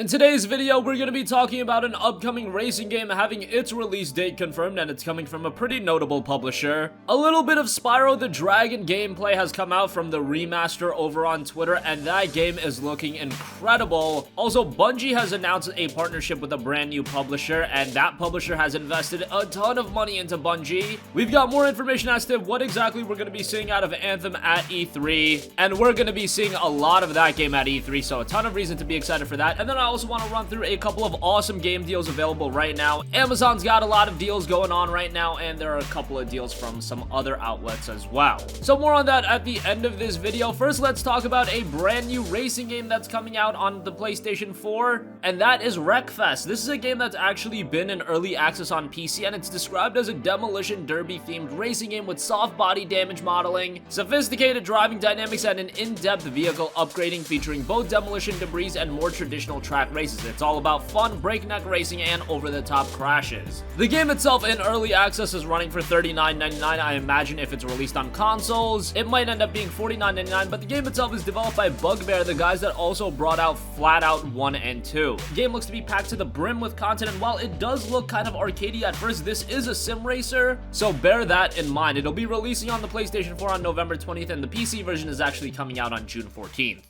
In today's video, we're going to be talking about an upcoming racing game having its release date confirmed, and it's coming from a pretty notable publisher. A little bit of Spyro the Dragon gameplay has come out from the remaster over on Twitter, and that game is looking incredible. Also, Bungie has announced a partnership with a brand new publisher, and that publisher has invested a ton of money into Bungie. We've got more information as to what exactly we're going to be seeing out of Anthem at E3, and we're going to be seeing a lot of that game at E3, so a ton of reason to be excited for that. And then I also want to run through a couple of awesome game deals available right now. Amazon's got a lot of deals going on right now, and there are a couple of deals from some other outlets as well. So more on that at the end of this video. First, let's talk about a brand new racing game that's coming out on the PlayStation 4, and that is Wreckfest. This is a game that's actually been in early access on PC, and it's described as a demolition derby themed racing game with soft body damage modeling, sophisticated driving dynamics, and an in-depth vehicle upgrading featuring both demolition debris and more traditional track races. It's all about fun, breakneck racing, and over-the-top crashes. The game itself in early access is running for $39.99. I imagine if it's released on consoles, it might end up being $49.99, but the game itself is developed by Bugbear, the guys that also brought out Flat Out 1 and 2. The game looks to be packed to the brim with content, and while it does look kind of arcadey at first, this is a sim racer, so bear that in mind. It'll be releasing on the PlayStation 4 on November 20th, and the PC version is actually coming out on June 14th.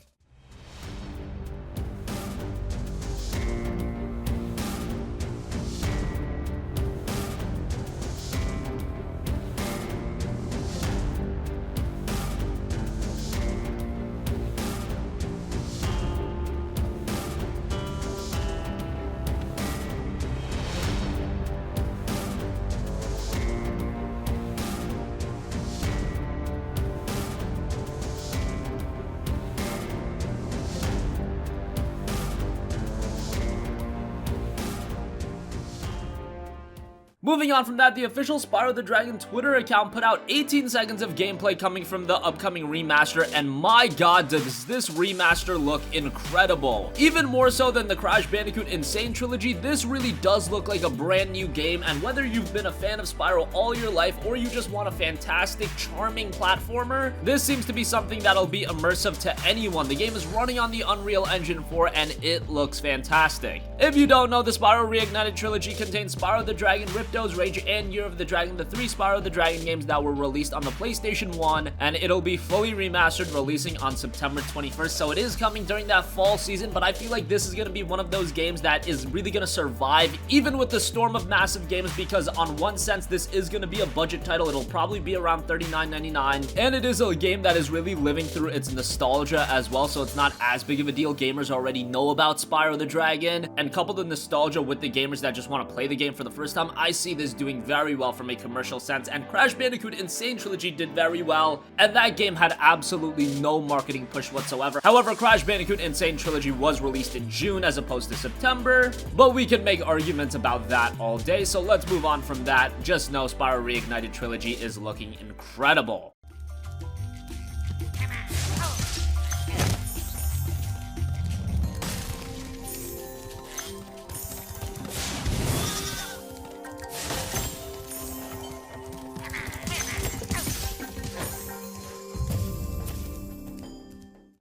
Moving on from that, the official Spyro the Dragon Twitter account put out 18 seconds of gameplay coming from the upcoming remaster, and my god, does this remaster look incredible. Even more so than the Crash Bandicoot Insane trilogy, this really does look like a brand new game, and whether you've been a fan of Spyro all your life or you just want a fantastic, charming platformer, this seems to be something that'll be immersive to anyone. The game is running on the Unreal Engine 4, and it looks fantastic. If you don't know, the Spyro Reignited trilogy contains Spyro the Dragon, Ripto's Rage, and Year of the Dragon, the three Spyro the Dragon games that were released on the PlayStation 1, and it'll be fully remastered, releasing on September 21st, so it is coming during that fall season, but I feel like this is going to be one of those games that is really going to survive, even with the storm of massive games, because on one sense, this is going to be a budget title. It'll probably be around $39.99, and it is a game that is really living through its nostalgia as well, so it's not as big of a deal. Gamers already know about Spyro the Dragon, and couple the nostalgia with the gamers that just want to play the game for the first time, I see this doing very well from a commercial sense. And Crash Bandicoot Insane Trilogy did very well, and that game had absolutely no marketing push whatsoever. However, Crash Bandicoot Insane Trilogy was released in June as opposed to September, but we can make arguments about that all day, so let's move on from that. Just know Spyro Reignited Trilogy is looking incredible.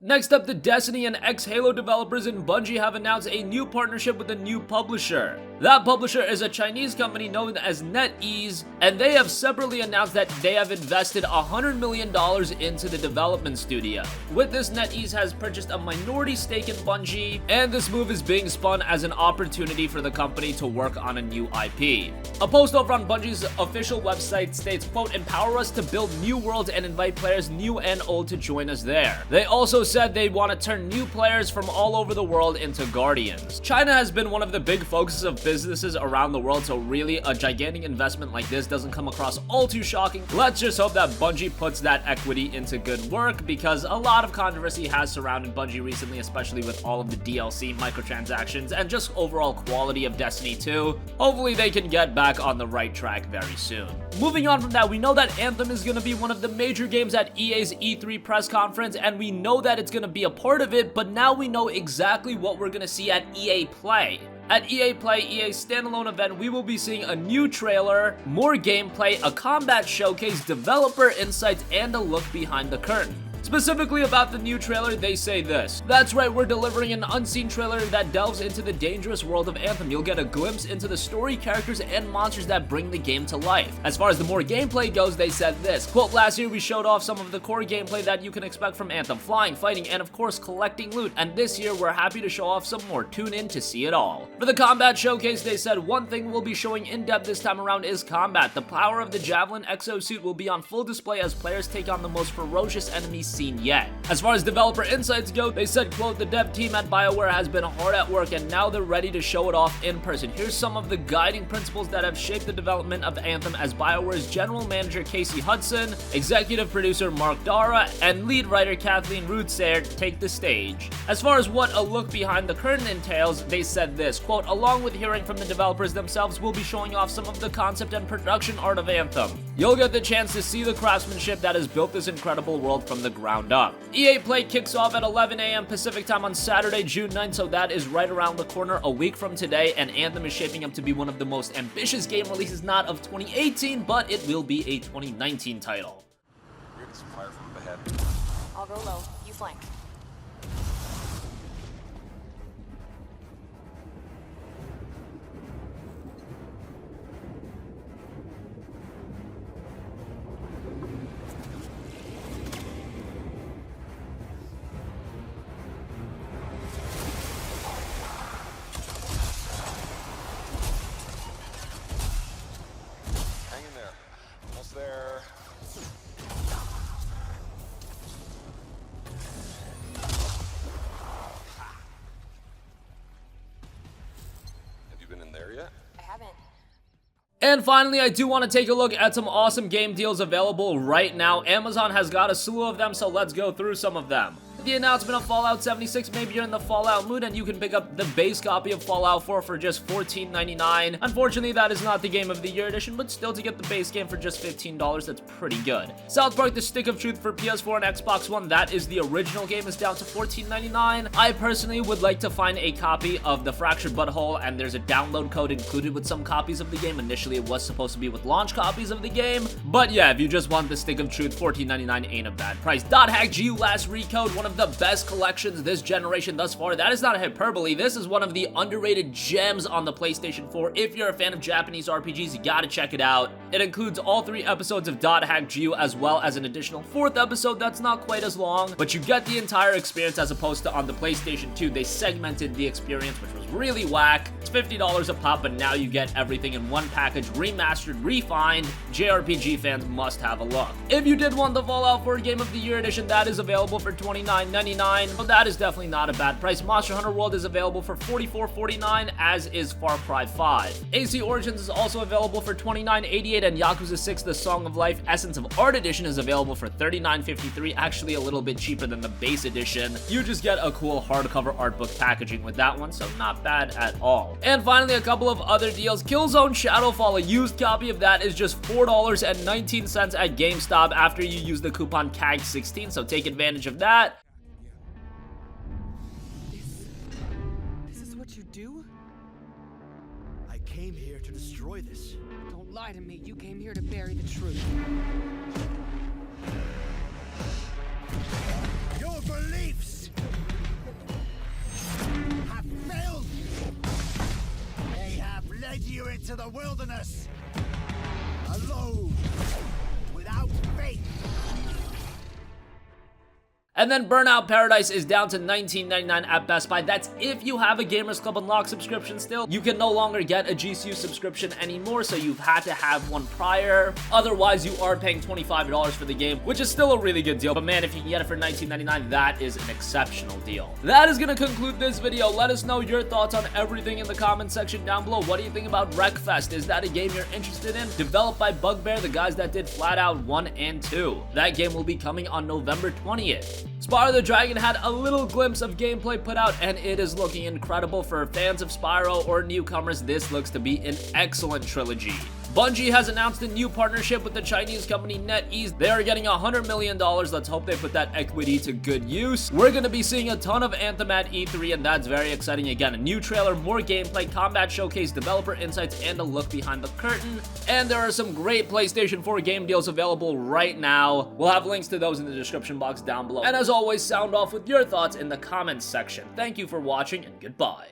Next up, the Destiny and ex-Halo developers in Bungie have announced a new partnership with a new publisher. That publisher is a Chinese company known as NetEase, and they have separately announced that they have invested $100 million into the development studio. With this, NetEase has purchased a minority stake in Bungie, and this move is being spun as an opportunity for the company to work on a new IP. A post over on Bungie's official website states, quote, "Empower us to build new worlds and invite players new and old to join us there." They also said they want to turn new players from all over the world into Guardians. China has been one of the big focuses of businesses around the world, so really a gigantic investment like this doesn't come across all too shocking. Let's just hope that Bungie puts that equity into good work, because a lot of controversy has surrounded Bungie recently, especially with all of the DLC, microtransactions, and just overall quality of Destiny 2. Hopefully they can get back on the right track very soon. Moving on from that, we know that Anthem is going to be one of the major games at EA's E3 press conference, and we know that it's going to be a part of it, but now we know exactly what we're going to see at EA Play. At EA Play, EA's standalone event, we will be seeing a new trailer, more gameplay, a combat showcase, developer insights, and a look behind the curtain. Specifically about the new trailer, they say this: "That's right, we're delivering an unseen trailer that delves into the dangerous world of Anthem. You'll get a glimpse into the story, characters, and monsters that bring the game to life." As far as the more gameplay goes, they said this, quote, "Last year we showed off some of the core gameplay that you can expect from Anthem, flying, fighting, and of course collecting loot, and this year we're happy to show off some more. Tune in to see it all." For the combat showcase, they said, "One thing we'll be showing in depth this time around is combat. The power of the Javelin exosuit will be on full display as players take on the most ferocious enemies seen yet." As far as developer insights go, they said, quote, "The dev team at BioWare has been hard at work and now they're ready to show it off in person. Here's some of the guiding principles that have shaped the development of Anthem as BioWare's general manager Casey Hudson, executive producer Mark Dara, and lead writer Kathleen Rootsair take the stage." As far as what a look behind the curtain entails, they said this, quote, "Along with hearing from the developers themselves, we'll be showing off some of the concept and production art of Anthem. You'll get the chance to see the craftsmanship that has built this incredible world from the ground up." EA Play kicks off at 11 a.m. Pacific time on Saturday, June 9th, so that is right around the corner, a week from today, and Anthem is shaping up to be one of the most ambitious game releases not of 2018, but it will be a 2019 title. We're getting some fire from ahead. I'll go low. You flank. Hang in there. Almost there. Have you been in there yet? I haven't. And finally, I do want to take a look at some awesome game deals available right now. Amazon has got a slew of them, so let's go through some of them. The announcement of Fallout 76, maybe you're in the Fallout mood and you can pick up the base copy of Fallout 4 for just $14.99. Unfortunately, that is not the Game of the Year edition, but still to get the base game for just $15, that's pretty good. South Park The Stick of Truth for PS4 and Xbox One, that is the original game, is down to $14.99. I personally would like to find a copy of The Fractured Butthole, and there's a download code included with some copies of the game. Initially, it was supposed to be with launch copies of the game, but yeah, if you just want The Stick of Truth, $14.99 ain't a bad price. .hack GU Last Recode, one of the best collections this generation thus far. That is not a hyperbole. This is one of the underrated gems on the PlayStation 4. If you're a fan of Japanese RPGs, you gotta check it out. It includes all 3 episodes of .hack GU as well as an additional 4th episode that's not quite as long, but you get the entire experience as opposed to on the PlayStation 2. They segmented the experience, which was really whack. It's $50 a pop, but now you get everything in one package, remastered, refined. JRPG fans must have a look. If you did want the Fallout 4 Game of the Year edition, that is available for $29.99. Well, that is definitely not a bad price. Monster Hunter World is available for $44.49, as is Far Cry 5. AC Origins is also available for $29.88, and Yakuza 6 The Song of Life Essence of Art Edition is available for $39.53, actually a little bit cheaper than the base edition. You just get a cool hardcover art book packaging with that one, so not bad at all. And finally, a couple of other deals. Killzone Shadowfall, a used copy of that is just $4.19 at GameStop after you use the coupon CAG16, so take advantage of that. You do? I came here to destroy this. Don't lie to me. You came here to bury the truth. Your beliefs have failed you. They have led you into the wilderness. Alone. Without faith. And then Burnout Paradise is down to $19.99 at Best Buy. That's if you have a Gamers Club Unlocked subscription still. You can no longer get a GCU subscription anymore, so you've had to have one prior. Otherwise, you are paying $25 for the game, which is still a really good deal. But man, if you can get it for $19.99, that is an exceptional deal. That is going to conclude this video. Let us know your thoughts on everything in the comment section down below. What do you think about Wreckfest? Is that a game you're interested in? Developed by Bugbear, the guys that did Flat Out 1 and 2. That game will be coming on November 20th. Spyro the Dragon had a little glimpse of gameplay put out, and it is looking incredible. For fans of Spyro or newcomers, this looks to be an excellent trilogy. Bungie has announced a new partnership with the Chinese company NetEase. They are getting $100 million. Let's hope they put that equity to good use. We're gonna be seeing a ton of Anthem at E3, and that's very exciting. Again, a new trailer, more gameplay, combat showcase, developer insights, and a look behind the curtain. And there are some great PlayStation 4 game deals available right now. We'll have links to those in the description box down below. And as always, sound off with your thoughts in the comments section. Thank you for watching, and goodbye.